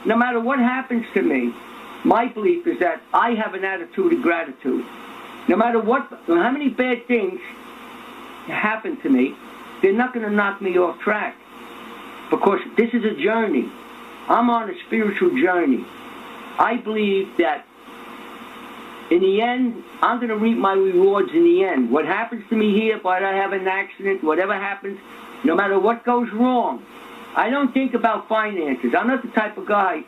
no matter what happens to me, my belief is that I have an attitude of gratitude. No matter how many bad things happen to me, they're not going to knock me off track. Because this is a journey. I'm on a spiritual journey. I believe that in the end, I'm going to reap my rewards in the end. What happens to me here, if I have an accident, whatever happens, no matter what goes wrong, I don't think about finances. I'm not the type of guy.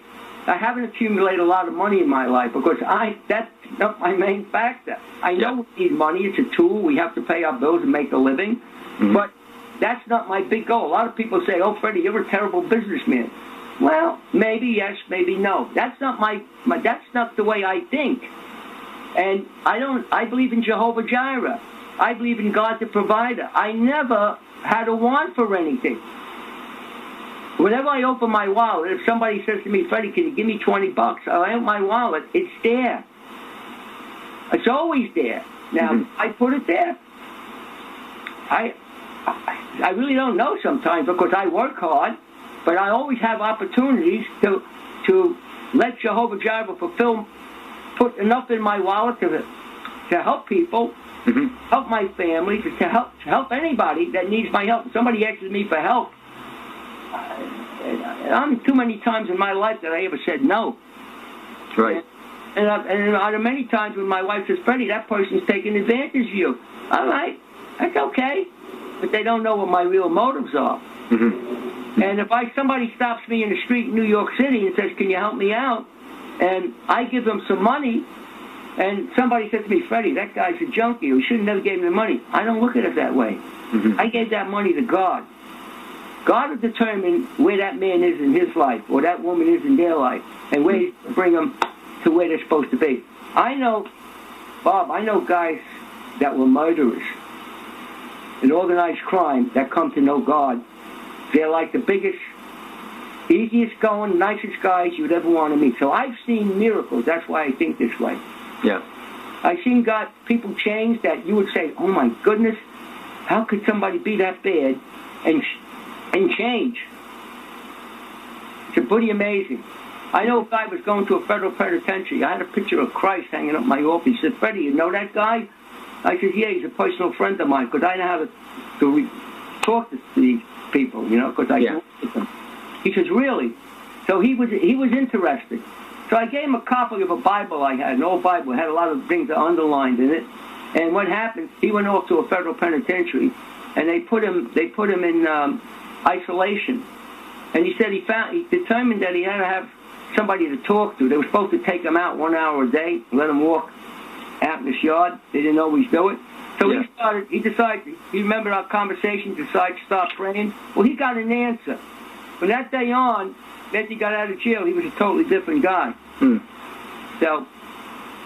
I haven't accumulated a lot of money in my life because that's not my main factor. I know we need money. It's a tool. We have to pay our bills and make a living. Mm-hmm. But that's not my big goal. A lot of people say, oh, Freddie, you're a terrible businessman. Well, maybe yes, maybe no. That's not that's not the way I think. And I believe in Jehovah Jireh. I believe in God the provider. I never had a want for anything. Whenever I open my wallet, if somebody says to me, Freddie, can you give me $20? I open my wallet, it's there. It's always there. Now, I put it there. I really don't know sometimes because I work hard, but I always have opportunities to let Jehovah Jireh put enough in my wallet to help people, help my family, to help anybody that needs my help. If somebody asks me for help, I'm too many times in my life that I ever said no. Right. And out of many times when my wife says, Freddie, that person's taking advantage of you. All right, that's okay. But they don't know what my real motives are. Mm-hmm. And if somebody stops me in the street in New York City and says, can you help me out? And I give them some money, and somebody says to me, Freddie, that guy's a junkie. We should have never gave him the money. I don't look at it that way. Mm-hmm. I gave that money to God. God will determine where that man is in his life or that woman is in their life and where to bring them to where they're supposed to be. I know guys that were murderers in organized crime that come to know God. They're like the biggest, easiest going, nicest guys you would ever want to meet. So I've seen miracles. That's why I think this way. Yeah. I've seen people change that you would say, oh my goodness, how could somebody be that bad and change? It's pretty amazing. I know a guy was going to a federal penitentiary. I had a picture of Christ hanging up in my office. He said, Freddie, you know that guy? I said, yeah, he's a personal friend of mine because I know how to talk to these people, because I work with them. He says, really? So he was interested. So I gave him a copy of a Bible I had, an old Bible. It had a lot of things underlined in it. And what happened, he went off to a federal penitentiary, and they put him in isolation. And he said he determined that he had to have somebody to talk to. They were supposed to take him out 1 hour a day, let him walk out in his yard. They didn't always do it. So he decided, you remember our conversation, decided to start praying? Well, he got an answer. From that day on, after he got out of jail, he was a totally different guy. So,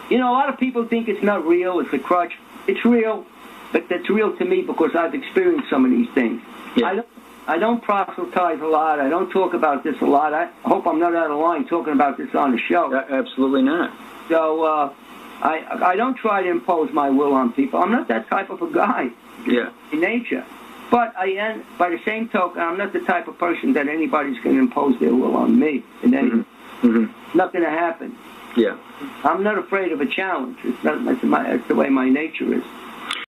a lot of people think it's not real, it's a crutch. It's real, but that's real to me because I've experienced some of these things. Yeah. I don't proselytize a lot. I don't talk about this a lot. I hope I'm not out of line talking about this on the show. Absolutely not. So I don't try to impose my will on people. I'm not that type of a guy in nature. But by the same token, I'm not the type of person that anybody's going to impose their will on me. And then not going to happen. Yeah. I'm not afraid of a challenge. That's the way my nature is.